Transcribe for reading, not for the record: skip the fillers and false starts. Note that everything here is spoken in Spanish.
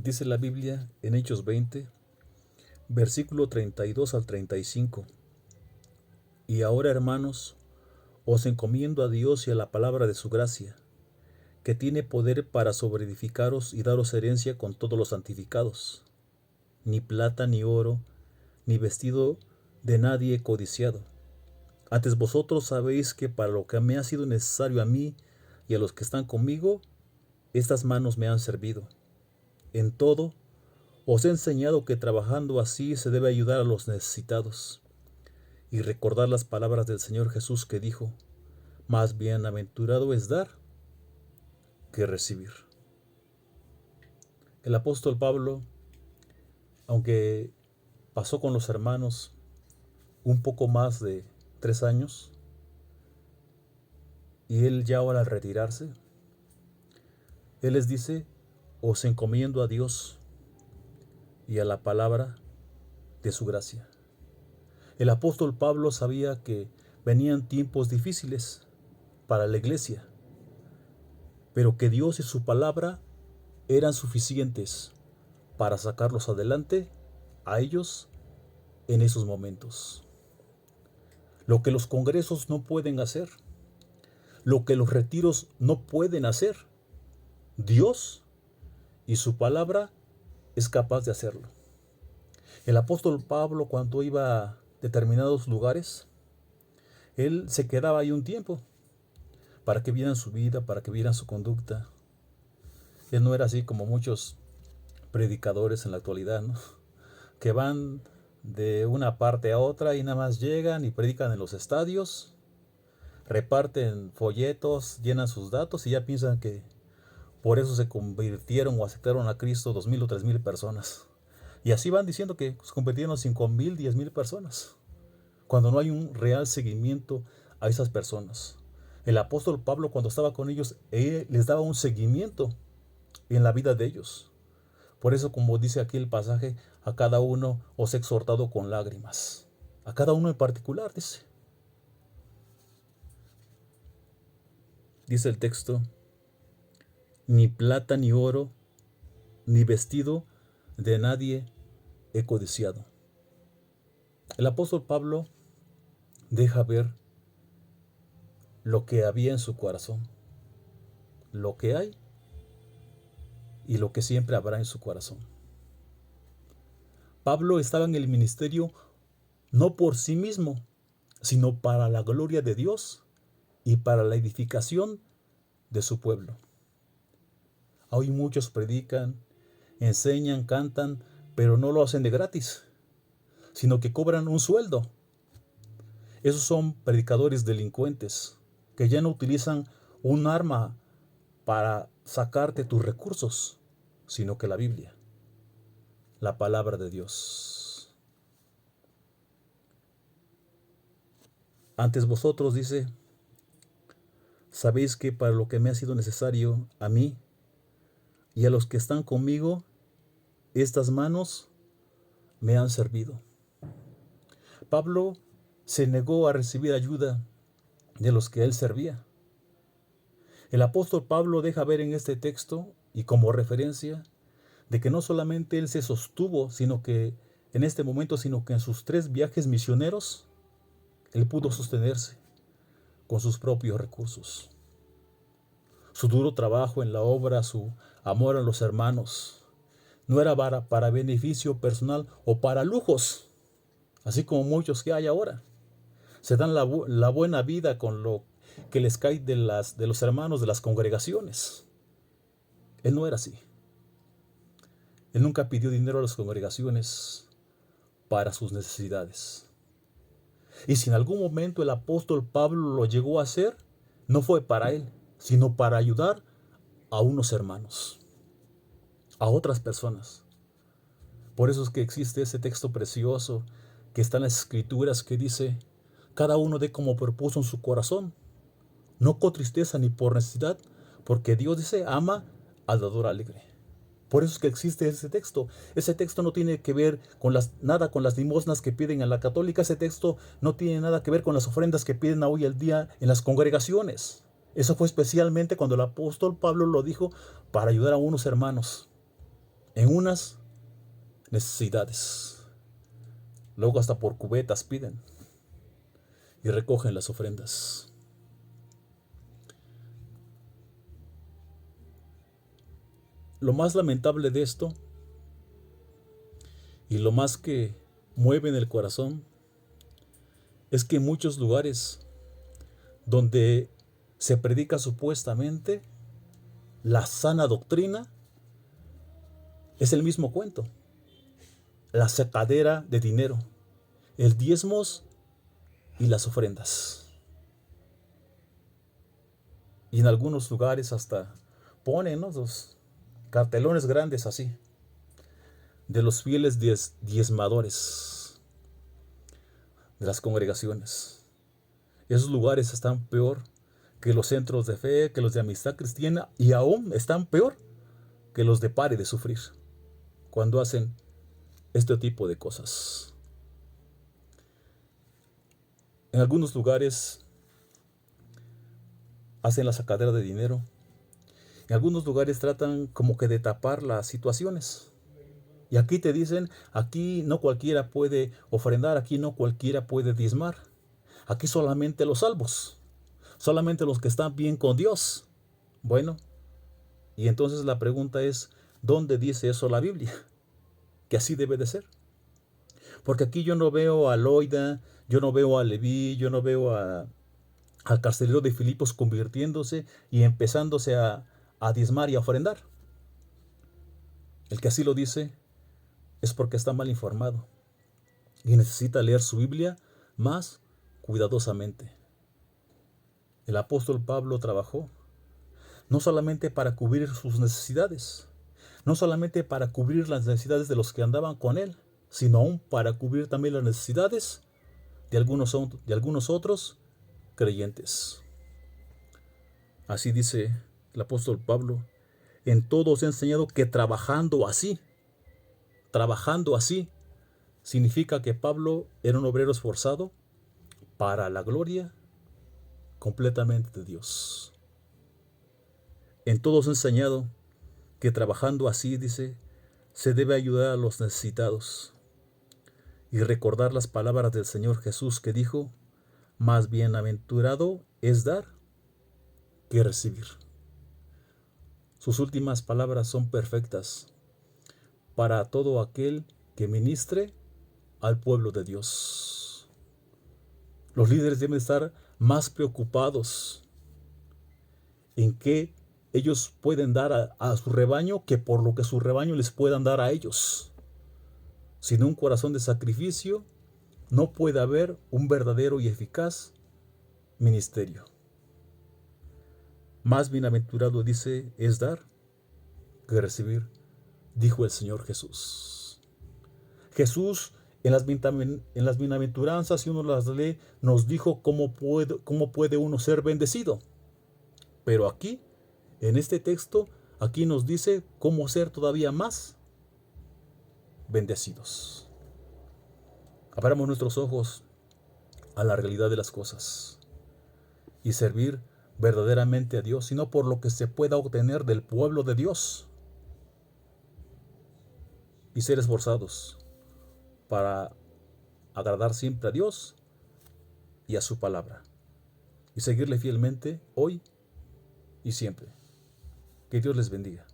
Dice la Biblia en Hechos 20, versículo 32 al 35. Y ahora, hermanos, os encomiendo a Dios y a la palabra de su gracia, que tiene poder para sobreedificaros y daros herencia con todos los santificados. Ni plata ni oro, ni vestido de nadie he codiciado. Antes vosotros sabéis que para lo que me ha sido necesario a mí y a los que están conmigo, estas manos me han servido. En todo, os he enseñado que trabajando así se debe ayudar a los necesitados y recordar las palabras del Señor Jesús que dijo: más bienaventurado es dar que recibir. El apóstol Pablo, aunque pasó con los hermanos un poco más de 3 años, y él ya ahora al retirarse, él les dice: os encomiendo a Dios y a la palabra de su gracia. El apóstol Pablo sabía que venían tiempos difíciles para la iglesia, pero que Dios y su palabra eran suficientes para sacarlos adelante a ellos en esos momentos. Lo que los congresos no pueden hacer, lo que los retiros no pueden hacer, Dios y su palabra es capaz de hacerlo. El apóstol Pablo, cuando iba a determinados lugares, él se quedaba ahí un tiempo para que vieran su vida, para que vieran su conducta. Él no era así como muchos predicadores en la actualidad, ¿no? Que van de una parte a otra y nada más llegan y predican en los estadios, reparten folletos, llenan sus datos y ya piensan que por eso se convirtieron o aceptaron a Cristo 2,000 o 3,000 personas. Y así van diciendo que se convirtieron 5,000, 10,000 personas, cuando no hay un real seguimiento a esas personas. El apóstol Pablo, cuando estaba con ellos, él les daba un seguimiento en la vida de ellos. Por eso, como dice aquí el pasaje, a cada uno os he exhortado con lágrimas. A cada uno en particular, dice. Dice el texto: ni plata ni oro, ni vestido de nadie he codiciado. El apóstol Pablo deja ver lo que había en su corazón, lo que hay y lo que siempre habrá en su corazón. Pablo estaba en el ministerio no por sí mismo, sino para la gloria de Dios y para la edificación de su pueblo. Hoy muchos predican, enseñan, cantan, pero no lo hacen de gratis, sino que cobran un sueldo. Esos son predicadores delincuentes que ya no utilizan un arma para sacarte tus recursos, sino que la Biblia, la palabra de Dios. Antes vosotros, dice, sabéis que para lo que me ha sido necesario a mí y a los que están conmigo, estas manos me han servido. Pablo se negó a recibir ayuda de los que él servía. El apóstol Pablo deja ver en este texto y como referencia de que no solamente él se sostuvo, sino que en este momento, sino que en sus 3 viajes misioneros, él pudo sostenerse con sus propios recursos. Su duro trabajo en la obra, su amor a los hermanos, no era para beneficio personal o para lujos, así como muchos que hay ahora. Se dan la buena vida con lo que les cae de los hermanos de las congregaciones. Él no era así. Él nunca pidió dinero a las congregaciones para sus necesidades. Y si en algún momento el apóstol Pablo lo llegó a hacer, no fue para él, sino para ayudar a unos hermanos, a otras personas. Por eso es que existe ese texto precioso que está en las Escrituras que dice: cada uno dé como propuso en su corazón, no con tristeza ni por necesidad, porque Dios, dice, ama al dador alegre. Por eso es que existe ese texto. Ese texto no tiene que ver con nada con las limosnas que piden en la católica. Ese texto no tiene nada que ver con las ofrendas que piden hoy el día en las congregaciones. Eso fue especialmente cuando el apóstol Pablo lo dijo para ayudar a unos hermanos. en unas necesidades. Luego hasta por cubetas piden y recogen las ofrendas. Lo más lamentable de esto y lo más que mueve en el corazón es que en muchos lugares donde se predica supuestamente la sana doctrina, es el mismo cuento. La sacadera de dinero, el diezmos y las ofrendas. Y en algunos lugares hasta ponen, ¿no?, los cartelones grandes así, de los fieles diezmadores de las congregaciones. Esos lugares están peor que los centros de fe, que los de amistad cristiana, y aún están peor que los de Pare de Sufrir, cuando hacen este tipo de cosas. En algunos lugares hacen la sacadera de dinero. En algunos lugares tratan como que de tapar las situaciones. Y aquí te dicen, aquí no cualquiera puede ofrendar, aquí no cualquiera puede diezmar. Aquí solamente los salvos, solamente los que están bien con Dios. Bueno, y entonces la pregunta es, ¿dónde dice eso la Biblia? Que así debe de ser. Porque aquí yo no veo a Loida, yo no veo a Leví, yo no veo al carcelero de Filipos convirtiéndose y empezándose a diezmar y a ofrendar. El que así lo dice es porque está mal informado y necesita leer su Biblia más cuidadosamente. El apóstol Pablo trabajó no solamente para cubrir sus necesidades, no solamente para cubrir las necesidades de los que andaban con él, sino aún para cubrir también las necesidades de algunos otros creyentes. Así dice el apóstol Pablo, en todo os he enseñado que trabajando así, significa que Pablo era un obrero esforzado para la gloria completamente de Dios. En todo os he enseñado que trabajando así, dice, se debe ayudar a los necesitados y recordar las palabras del Señor Jesús que dijo, más bienaventurado es dar que recibir. Sus últimas palabras son perfectas para todo aquel que ministre al pueblo de Dios. Los líderes deben estar más preocupados en qué ellos pueden dar a su rebaño que por lo que su rebaño les puedan dar a ellos. Sin un corazón de sacrificio, no puede haber un verdadero y eficaz ministerio. Más bienaventurado, dice, es dar que recibir, dijo el Señor Jesús. Jesús en las bienaventuranzas, si uno las lee, nos dijo cómo puede uno ser bendecido. Pero aquí, en este texto, aquí nos dice cómo ser todavía más bendecidos. Abramos nuestros ojos a la realidad de las cosas y servir verdaderamente a Dios, sino por lo que se pueda obtener del pueblo de Dios, y ser esforzados para agradar siempre a Dios y a su palabra, y seguirle fielmente hoy y siempre. Que Dios les bendiga.